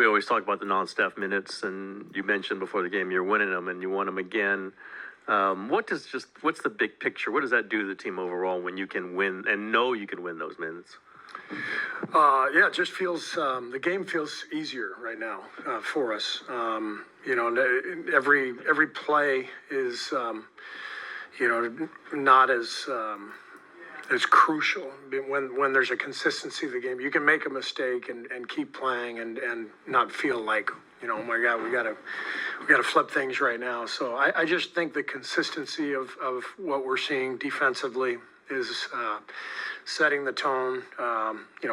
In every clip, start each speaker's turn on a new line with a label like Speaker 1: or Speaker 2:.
Speaker 1: We always talk about the non-Steph minutes, and you mentioned before the game you're winning them, and you won them again. What's the big picture? What does that do to the team overall when you can win and know you can win those minutes?
Speaker 2: Yeah, it just feels the game feels easier right now for us. Every play is not as crucial when there's a consistency of the game. You can make a mistake and keep playing and not feel like, oh my God, we gotta flip things right now. So I just think the consistency of what we're seeing defensively is setting the tone.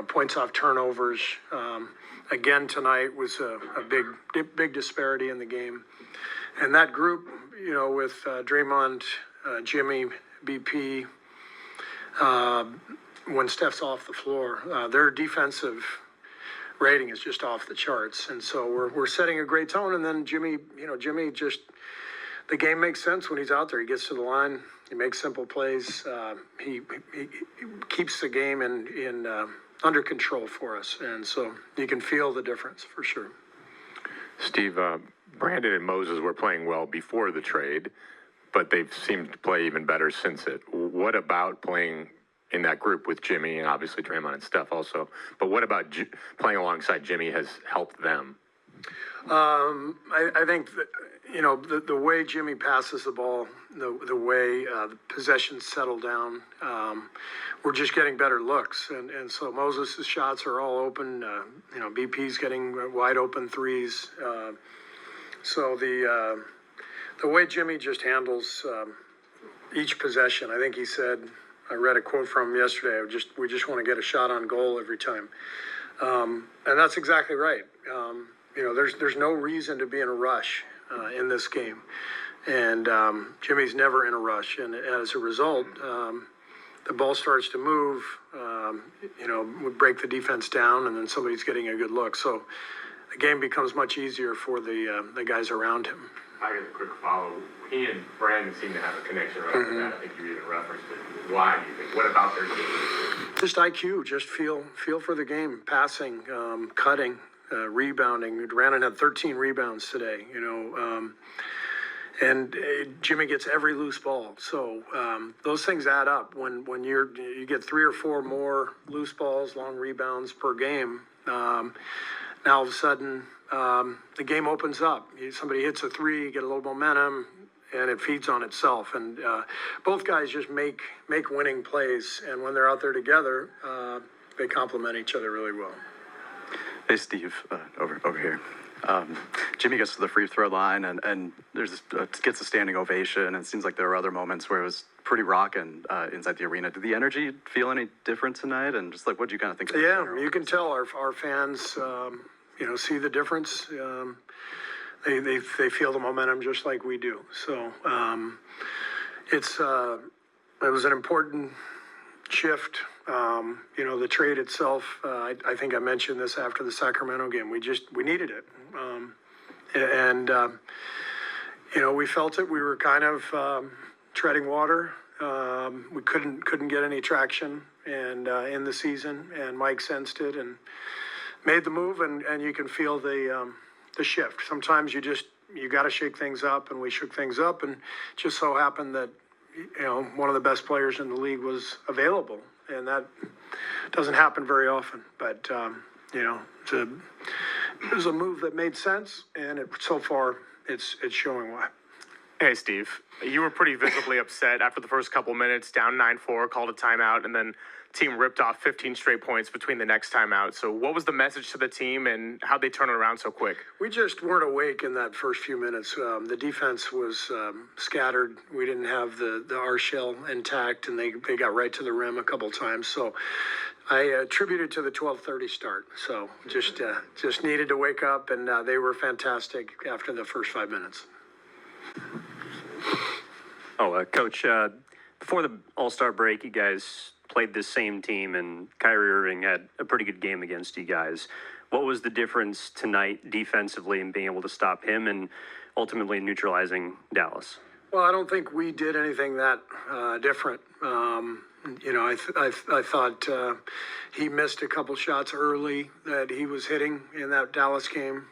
Speaker 2: Points off turnovers. Again tonight was a big disparity in the game, and that group, with Draymond, Jimmy, BP. When Steph's off the floor, their defensive rating is just off the charts, and so we're setting a great tone. And then Jimmy just, the game makes sense when he's out there. He gets to the line, he makes simple plays. He keeps the game in under control for us, and so you can feel the difference for sure.
Speaker 3: Steve, Brandin and Moses were playing well before the trade, but they've seemed to play even better since it. What about playing in that group with Jimmy and obviously Draymond and Steph also? But what about playing alongside Jimmy has helped them?
Speaker 2: I think that, the way Jimmy passes the ball, the way the possessions settle down, we're just getting better looks. And so Moses' shots are all open. BP's getting wide open threes. So the way Jimmy just handles each possession, I think he said, I read a quote from him yesterday, we just want to get a shot on goal every time. And that's exactly right. There's no reason to be in a rush in this game. And Jimmy's never in a rush. And as a result, the ball starts to move, we break the defense down, and then somebody's getting a good look. So the game becomes much easier for the guys around him.
Speaker 3: I got a quick follow. He and Brandon seem to have a connection right after that. I think you even referenced it. Why do you think? What about their game?
Speaker 2: Just IQ, just feel for the game, passing, cutting, rebounding. Brandon had 13 rebounds today, and Jimmy gets every loose ball. So those things add up. When you get 3 or 4 more loose balls, long rebounds per game, now all of a sudden the game opens up. Somebody hits a 3, you get a little momentum, and it feeds on itself. And both guys just make winning plays, and when they're out there together, they complement each other really well.
Speaker 4: Hey, Steve, over here. Jimmy gets to the free throw line, and there's gets a standing ovation, and it seems like there were other moments where it was pretty rockin' inside the arena. Did the energy feel any different tonight? And just what did you kind of think of
Speaker 2: Yeah, you can tell our fans, see the difference. They feel the momentum just like we do. So it was an important shift. The trade itself, I think I mentioned this after the Sacramento game. We needed it. We felt it. We were kind of treading water. We couldn't get any traction and in the season, and Mike sensed it and made the move, and you can feel the shift. Sometimes you got to shake things up, and we shook things up, and just so happened that one of the best players in the league was available, and that doesn't happen very often. But it was a move that made sense, and so far it's showing why.
Speaker 5: Hey, Steve, you were pretty visibly upset after the first couple minutes, down 9-4, called a timeout, and then team ripped off 15 straight points between the next timeout. So what was the message to the team, and how'd they turn it around so quick?
Speaker 2: We just weren't awake in that first few minutes. The defense was scattered. We didn't have the R shell intact, and they got right to the rim a couple times. So I attribute it to the 12:30 start. So just needed to wake up, and they were fantastic after the first 5 minutes.
Speaker 6: Coach, before the All-Star break, you guys played this same team, and Kyrie Irving had a pretty good game against you guys. What was the difference tonight defensively in being able to stop him and ultimately neutralizing Dallas?
Speaker 2: Well, I don't think we did anything that different. I thought he missed a couple shots early that he was hitting in that Dallas game.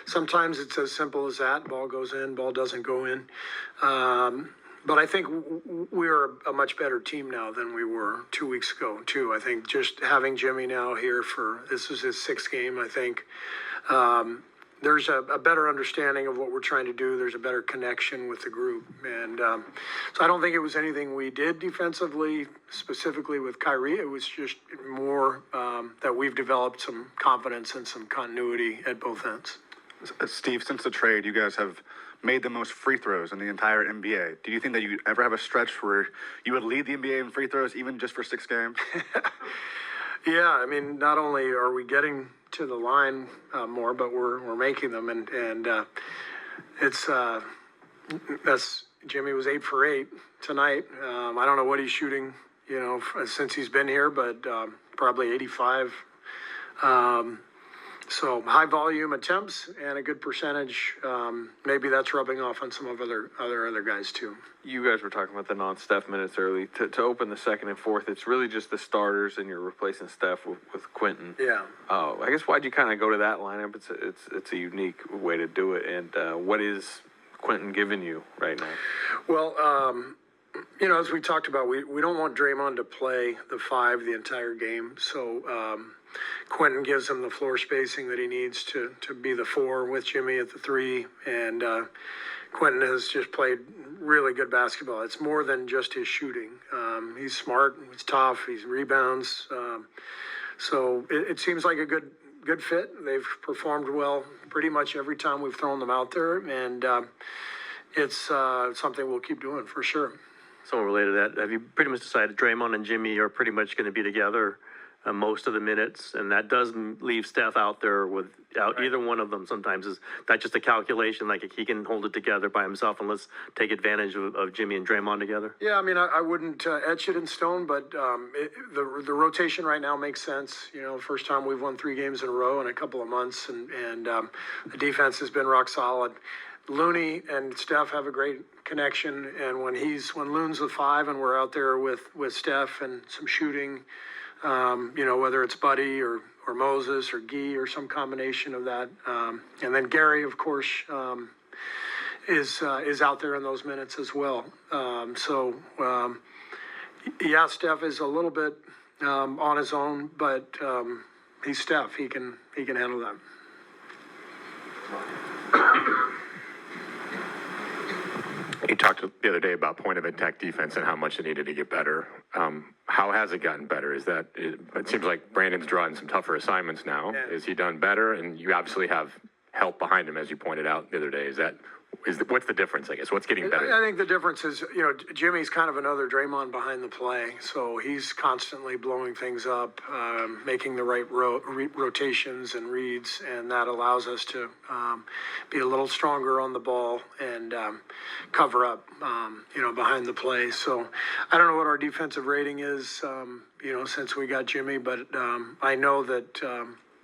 Speaker 2: Sometimes it's as simple as that. Ball goes in, ball doesn't go in. But I think we're a much better team now than we were 2 weeks ago, too. I think just having Jimmy now here this is his 6th game, I think. There's a better understanding of what we're trying to do. There's a better connection with the group. And so I don't think it was anything we did defensively, specifically with Kyrie. It was just more that we've developed some confidence and some continuity at both ends.
Speaker 7: Steve, since the trade, you guys have made the most free throws in the entire NBA. Do you think that you ever have a stretch where you would lead the NBA in free throws, even just for 6 games?
Speaker 2: Yeah, I mean, not only are we getting to the line more, but we're making them, and Jimmy was 8 for 8 tonight. I don't know what he's shooting, since he's been here, but probably 85. So high volume attempts and a good percentage. Maybe that's rubbing off on some of other guys too.
Speaker 8: You guys were talking about the non-Steph minutes early. To open the 2nd and 4th, it's really just the starters, and you're replacing Steph with Quentin.
Speaker 2: Yeah.
Speaker 8: I guess why'd you kind of go to that lineup? It's a unique way to do it. And what is Quentin giving you right now?
Speaker 2: Well, as we talked about, we don't want Draymond to play the 5 the entire game. So Quentin gives him the floor spacing that he needs to be the 4 with Jimmy at the 3. And Quentin has just played really good basketball. It's more than just his shooting. He's smart, he's tough, he's rebounds. So it seems like a good fit. They've performed well pretty much every time we've thrown them out there. And it's something we'll keep doing for sure.
Speaker 1: Somewhat related to that, have you pretty much decided Draymond and Jimmy are pretty much going to be together most of the minutes, and that does leave Steph out there without either one of them sometimes? Is that just a calculation, like he can hold it together by himself, and let's take advantage of Jimmy and Draymond together?
Speaker 2: Yeah, I mean, I wouldn't etch it in stone, but the rotation right now makes sense. First time we've won 3 games in a row in a couple of months, and the defense has been rock solid. Looney and Steph have a great connection, and when Loon's the 5 and we're out there with Steph and some shooting, whether it's Buddy or Moses or Guy or some combination of that. And then Gary, of course, is out there in those minutes as well. Yeah, Steph is a little bit on his own, but he's Steph. He can handle that.
Speaker 3: You talked the other day about point of attack defense and how much it needed to get better. How has it gotten better? It seems like Brandon's drawing some tougher assignments now. Yeah. Is he done better? And you obviously have help behind him, as you pointed out the other day. What's the difference, I guess? What's getting better?
Speaker 2: I think the difference is, Jimmy's kind of another Draymond behind the play. So he's constantly blowing things up, making the right rotations and reads, and that allows us to be a little stronger on the ball and cover up, behind the play. So I don't know what our defensive rating is, since we got Jimmy, but I know that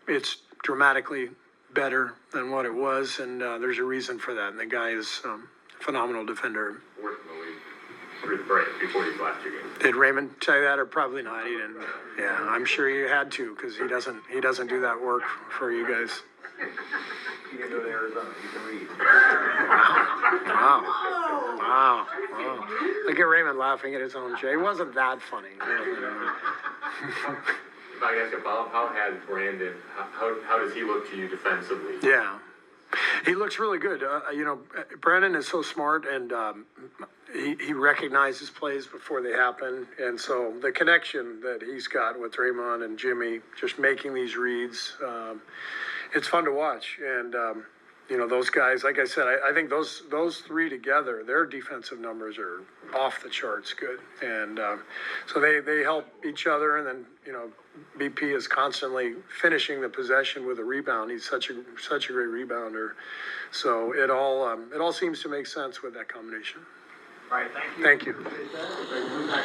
Speaker 2: it's dramatically better than what it was, and there's a reason for that. And the guy is a phenomenal defender.
Speaker 3: Worse in the league through the break before these last 2 games.
Speaker 2: Did Raymond tell you that, or probably not? He didn't. Yeah, I'm sure you had to, because he doesn't do that work for you guys.
Speaker 9: You can go to Arizona. You can read.
Speaker 2: Wow. Look at Raymond laughing at his own joke. It wasn't that funny.
Speaker 3: If I ask a follow-up, how has Brandon, how does he look to you defensively?
Speaker 2: Yeah. He looks really good. Brandon is so smart, and he recognizes plays before they happen. And so the connection that he's got with Draymond and Jimmy, just making these reads, it's fun to watch. And, those guys, like I said, I think those 3 together, their defensive numbers are off the charts good. And so they help each other. And then, BP is constantly finishing the possession with a rebound. He's such a great rebounder. So it all seems to make sense with that combination.
Speaker 9: All right, thank you.
Speaker 2: Thank you.